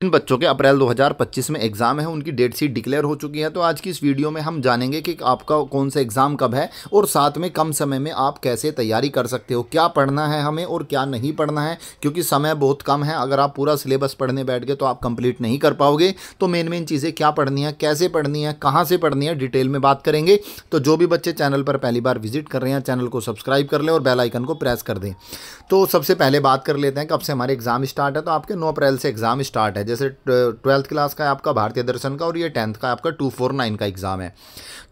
इन बच्चों के अप्रैल 2025 में एग्ज़ाम है, उनकी डेट शीट डिक्लेयर हो चुकी है। तो आज की इस वीडियो में हम जानेंगे कि आपका कौन सा एग्ज़ाम कब है और साथ में कम समय में आप कैसे तैयारी कर सकते हो, क्या पढ़ना है हमें और क्या नहीं पढ़ना है, क्योंकि समय बहुत कम है। अगर आप पूरा सिलेबस पढ़ने बैठ गए तो आप कंप्लीट नहीं कर पाओगे। तो मेन चीज़ें क्या पढ़नी है, कैसे पढ़नी है, कहाँ से पढ़नी है, डिटेल में बात करेंगे। तो जो भी बच्चे चैनल पर पहली बार विजिट कर रहे हैं, चैनल को सब्सक्राइब कर लें और बेल आइकन को प्रेस कर दें। तो सबसे पहले बात कर लेते हैं कब से हमारे एग्ज़ाम स्टार्ट है। तो आपके 9 अप्रैल से एग्ज़ाम स्टार्ट है। जैसे 12th क्लास का है आपका भारतीय दर्शन का और ये 10th का आपका 249 का एग्ज़ाम है।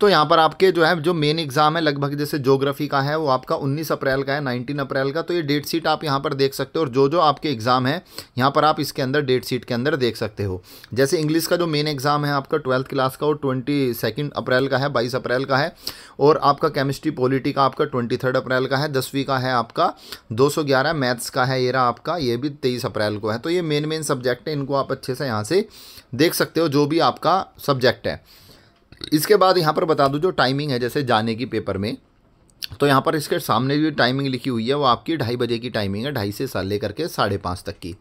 तो यहाँ पर आपके जो है जो मेन एग्ज़ाम है लगभग जैसे ज्योग्राफी का है वो आपका 19 अप्रैल का है, 19 अप्रैल का। तो ये डेट शीट आप यहाँ पर देख सकते हो और जो जो आपके एग्ज़ाम है यहाँ पर आप इसके अंदर डेट शीट के अंदर देख सकते हो। जैसे इंग्लिश का जो मेन एग्ज़ाम है आपका 12th क्लास का वो 22 अप्रैल का है, 22 अप्रैल का है। और आपका केमिस्ट्री पॉलिटी का आपका 23 अप्रैल का है। 10वीं का है आपका 211, मैथ्स का है ये रहा आपका, ये भी 23 अप्रैल को है। तो ये मेन सब्जेक्ट है, इनको आप अच्छे से यहाँ से देख सकते हो जो भी आपका सब्जेक्ट है। इसके बाद यहाँ पर बता दूँ जो टाइमिंग है जैसे जाने की पेपर में, तो यहाँ पर इसके सामने जो टाइमिंग लिखी हुई है वो आपकी 2:30 बजे की टाइमिंग है, 2:30 से लेकर के 5:30 तक की।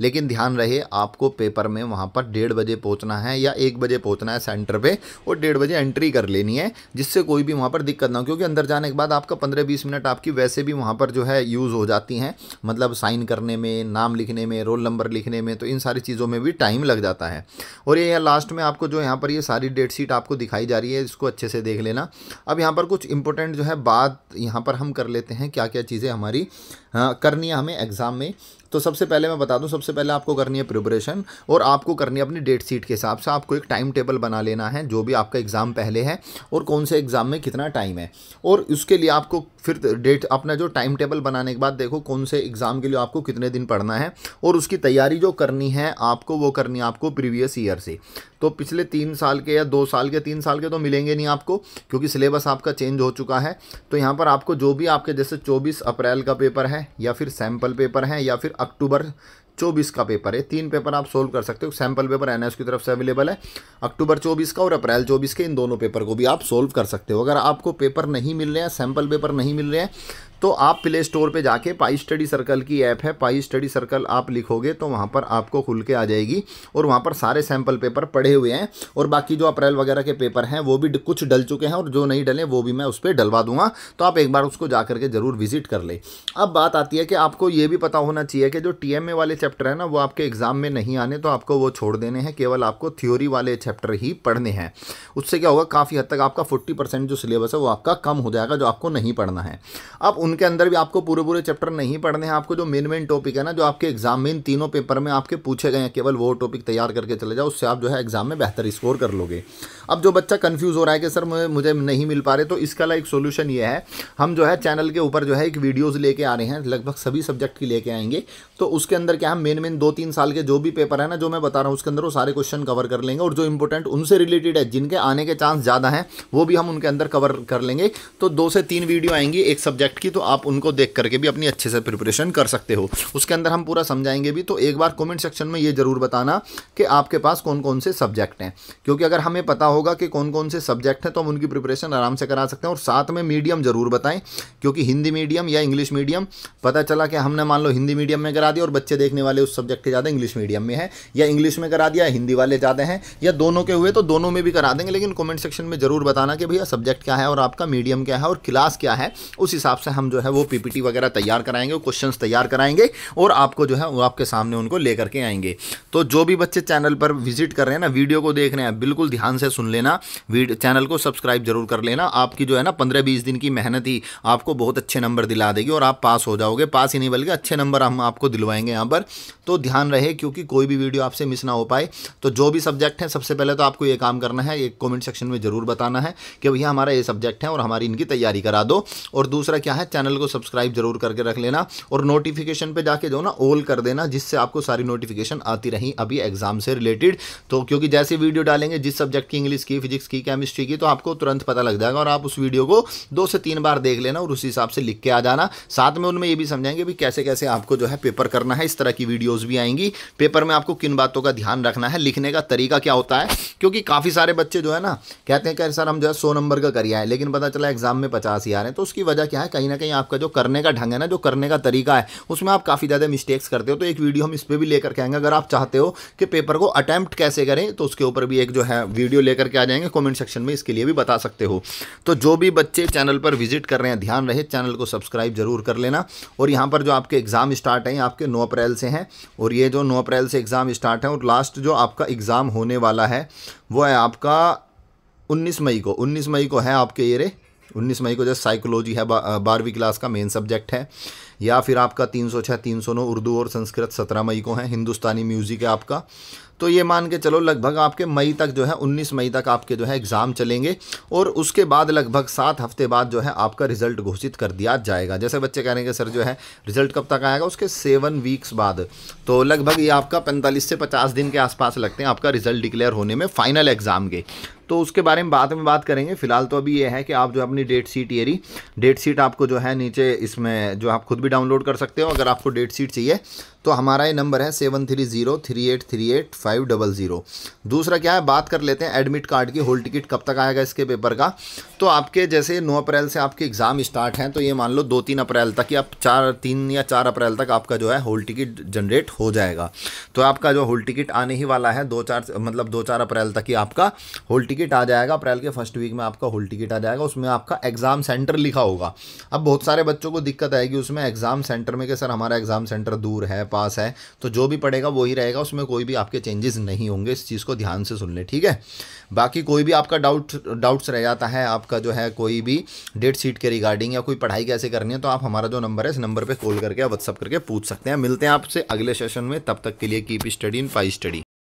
लेकिन ध्यान रहे आपको पेपर में वहाँ पर 1:30 बजे पहुँचना है या 1 बजे पहुँचना है सेंटर पे और 1:30 बजे एंट्री कर लेनी है, जिससे कोई भी वहाँ पर दिक्कत ना हो। क्योंकि अंदर जाने के बाद आपका 15-20 मिनट आपकी वैसे भी वहाँ पर जो है यूज़ हो जाती हैं, मतलब साइन करने में, नाम लिखने में, रोल नंबर लिखने में, तो इन सारी चीज़ों में भी टाइम लग जाता है। और ये लास्ट में आपको जो यहाँ पर ये सारी डेट शीट आपको दिखाई जा रही है, इसको अच्छे से देख लेना। अब यहाँ पर कुछ इंपॉर्टेंट जो है बात यहाँ पर हम कर लेते हैं, क्या क्या चीज़ें हमारी करनी है हमें एग्ज़ाम में। तो सबसे पहले मैं बता दूं, सबसे पहले आपको करनी है प्रिपरेशन और आपको करनी है अपनी डेट शीट के हिसाब से आपको एक टाइम टेबल बना लेना है जो भी आपका एग्ज़ाम पहले है और कौन से एग्ज़ाम में कितना टाइम है। और उसके लिए आपको फिर डेट अपना जो टाइम टेबल बनाने के बाद देखो कौन से एग्ज़ाम के लिए आपको कितने दिन पढ़ना है और उसकी तैयारी जो करनी है आपको वो करनी है आपको प्रीवियस ईयर से। तो पिछले 3 साल के या 2 साल के, 3 साल के तो मिलेंगे नहीं आपको क्योंकि सिलेबस आपका चेंज हो चुका है। तो यहाँ पर आपको जो भी आपके जैसे 24 अप्रैल का पेपर है या फिर सैम्पल पेपर है या फिर अक्टूबर 24 का पेपर है, 3 पेपर आप सोल्व कर सकते हो। सैम्पल पेपर एनएस की तरफ से अवेलेबल है, अक्टूबर 24 का और अप्रैल 24 के, इन दोनों पेपर को भी आप सोल्व कर सकते हो। अगर आपको पेपर नहीं मिल रहे हैं, सैम्पल पेपर नहीं मिल रहे हैं, तो आप प्ले स्टोर पे जाके पाई स्टडी सर्कल की ऐप है, पाई स्टडी सर्कल आप लिखोगे तो वहाँ पर आपको खुल के आ जाएगी और वहाँ पर सारे सैम्पल पेपर पड़े हुए हैं। और बाकी जो अप्रैल वगैरह के पेपर हैं वो भी कुछ डल चुके हैं और जो नहीं डले वो भी मैं उस पर डलवा दूंगा। तो आप एक बार उसको जा करके ज़रूर विजिट कर ले। अब बात आती है कि आपको ये भी पता होना चाहिए कि जो TMA वाले चैप्टर है ना वो आपके एग्जाम में नहीं आने, तो आपको वो छोड़ देने हैं, केवल आपको थ्योरी वाले चैप्टर ही पढ़ने हैं। उससे क्या होगा, काफ़ी हद तक आपका 40% जो सिलेबस है वो आपका कम हो जाएगा, जो आपको नहीं पढ़ना है। अब उनके अंदर भी आपको पूरे चैप्टर नहीं पढ़ने हैं, आपको जो मेन टॉपिक है ना जो आपके एग्जाम में इन तीनों पेपर में आपके पूछे गए हैं, केवल वो टॉपिक तैयार करके चले जाओ, उससे आप जो है एग्जाम में बेहतर स्कोर कर लोगे। अब जो बच्चा कंफ्यूज हो रहा है कि सर मुझे नहीं मिल पा रहे, तो इसका एक सोल्यूशन ये है, हम जो है चैनल के ऊपर जो है एक वीडियोज़ लेके आ रहे हैं, लगभग सभी सब्जेक्ट की लेके आएंगे। तो उसके अंदर क्या है, मेन 2-3 साल के जो भी पेपर है ना जो मैं बता रहा हूँ उसके अंदर वो सारे क्वेश्चन कवर कर लेंगे और जो इंपॉर्टेंट उनसे रिलेटेड है, जिनके आने के चांस ज़्यादा हैं, वो भी हम उनके अंदर कवर कर लेंगे। तो 2 से 3 वीडियो आएंगी एक सब्जेक्ट की, तो आप उनको देख करके भी अपनी अच्छे से प्रिपरेशन कर सकते हो। उसके अंदर हम पूरा समझाएंगे भी। तो एक बार कमेंट सेक्शन में ये जरूर बताना कि आपके पास कौन कौन से सब्जेक्ट हैं, क्योंकि अगर हमें पता होगा कि कौन कौन से सब्जेक्ट हैं तो हम उनकी प्रिपरेशन आराम से करा सकते हैं। और साथ में मीडियम जरूर बताएं, क्योंकि हिंदी मीडियम या इंग्लिश मीडियम, पता चला कि हमने मान लो हिंदी मीडियम में करा दिया और बच्चे देखने वाले उस सब्जेक्ट के ज़्यादा इंग्लिश मीडियम में है, या इंग्लिश में करा दिया हिंदी वाले ज़्यादा हैं, या दोनों के हुए तो दोनों में भी करा देंगे। लेकिन कमेंट सेक्शन में जरूर बताना कि भैया सब्जेक्ट क्या है और आपका मीडियम क्या है और क्लास क्या है। उस हिसाब से हम जो है वो PPT वगैरह तैयार कराएंगे, क्वेश्चंस तैयार कराएंगे और आपको जो है वो आपके सामने उनको लेकर के आएंगे। तो जो भी बच्चे चैनल पर विजिट कर रहे हैं ना, वीडियो को देख रहे हैं, बिल्कुल ध्यान से सुन लेना, चैनल को सब्सक्राइब जरूर कर लेना। आपकी जो है ना 15-20 दिन की मेहनत ही आपको बहुत अच्छे नंबर दिला देगी और आप पास हो जाओगे। पास ही नहीं बल्कि अच्छे नंबर हम आपको दिलवाएंगे यहाँ पर। तो ध्यान रहे, क्योंकि कोई भी वीडियो आपसे मिस ना हो पाए। तो जो भी सब्जेक्ट है, सबसे पहले तो आपको ये काम करना है, एक कमेंट सेक्शन में जरूर बताना है कि भैया हमारा ये सब्जेक्ट है और हमारी इनकी तैयारी करा दो। और दूसरा क्या है, चैनल को सब्सक्राइब जरूर करके रख लेना और नोटिफिकेशन पे जाके जो ना ऑल कर देना, जिससे आपको सारी नोटिफिकेशन आती रही अभी एग्जाम से रिलेटेड। तो क्योंकि जैसे वीडियो डालेंगे जिस सब्जेक्ट की, इंग्लिश की, फिजिक्स की, केमिस्ट्री की, तो आपको तुरंत पता लग जाएगा और आप उस वीडियो को 2 से 3 बार देख लेना और उस हिसाब से लिख के आ जाना। साथ में उनमें ये भी समझाएंगे भी कैसे कैसे आपको जो है पेपर करना है। इस तरह की वीडियोज़ भी आएंगी। पेपर में आपको किन बातों का ध्यान रखना है, लिखने का तरीका क्या होता है, क्योंकि काफ़ी सारे बच्चे जो है ना कहते हैं कि सर हम जो है 100 नंबर का करिए है, लेकिन पता चला एग्जाम में 50 ही आ रहे हैं। तो उसकी वजह क्या है, कहीं ना कहीं कहीं आपका जो करने का ढंग है ना, जो करने का तरीका है, उसमें आप काफ़ी ज़्यादा मिस्टेक्स करते हो। तो एक वीडियो हम इस पर भी लेकर के आएंगे। अगर आप चाहते हो कि पेपर को अटैम्प्ट कैसे करें तो उसके ऊपर भी एक जो है वीडियो लेकर के आ जाएंगे, कमेंट सेक्शन में इसके लिए भी बता सकते हो। तो जो भी बच्चे चैनल पर विजिट कर रहे हैं, ध्यान रहे चैनल को सब्सक्राइब जरूर कर लेना। और यहाँ पर जो आपके एग्ज़ाम स्टार्ट हैं आपके 9 अप्रैल से हैं, और ये जो 9 अप्रैल से एग्ज़ाम स्टार्ट है, और लास्ट जो आपका एग्ज़ाम होने वाला है वो है आपका 19 मई को। 19 मई को है आपके ये 19 मई को जैसे साइकोलॉजी है, 12वीं क्लास का मेन सब्जेक्ट है। या फिर आपका 306 309 उर्दू और संस्कृत 17 मई को है। हिंदुस्तानी म्यूज़िक है आपका। तो ये मान के चलो लगभग आपके मई तक जो है 19 मई तक आपके जो है एग्ज़ाम चलेंगे, और उसके बाद लगभग 7 हफ्ते बाद जो है आपका रिजल्ट घोषित कर दिया जाएगा। जैसे बच्चे कह रहे हैं कि सर जो है रिजल्ट कब तक आएगा, उसके 7 वीक्स बाद। तो लगभग ये आपका 45 से 50 दिन के आसपास लगते हैं आपका रिजल्ट डिक्लेयर होने में फाइनल एग्ज़ाम के। तो उसके बारे में बाद में बात करेंगे। फिलहाल तो अभी ये है कि आप जो अपनी डेट शीट आपको जो है नीचे इसमें जो आप खुद भी डाउनलोड कर सकते हो। अगर आपको डेट शीट चाहिए तो हमारा ये नंबर है 7303838500। दूसरा क्या है, बात कर लेते हैं एडमिट कार्ड की। हॉल टिकट कब तक आएगा इसके पेपर का। तो आपके जैसे 9 अप्रैल से आपके एग्ज़ाम स्टार्ट हैं, तो ये मान लो 2-3 अप्रैल तक या 3 या 4 अप्रैल तक आपका जो है हॉल टिकट जनरेट हो जाएगा। तो आपका जो हॉल टिकट आने ही वाला है 2-4 अप्रैल तक ही आपका हॉल टिकट आ जाएगा। अप्रैल के फर्स्ट वीक में आपका हॉल टिकट आ जाएगा। उसमें आपका एग्ज़ाम सेंटर लिखा होगा। अब बहुत सारे बच्चों को दिक्कत आएगी उसमें एग्ज़ाम सेंटर में कि सर हमारा एग्ज़ाम सेंटर दूर है, पास है। तो जो भी पड़ेगा वही रहेगा, उसमें कोई भी आपके चेंजेस नहीं होंगे। इस चीज़ को ध्यान से सुन ले, ठीक है। बाकी कोई भी आपका डाउट्स रह जाता है, आपका जो है कोई भी डेट शीट के रिगार्डिंग या कोई पढ़ाई कैसे करनी है, तो आप हमारा जो नंबर है इस नंबर पे कॉल करके या व्हाट्सअप करके पूछ सकते हैं। मिलते हैं आपसे अगले सेशन में। तब तक के लिए कीप स्टडी इन 5 स्टडी।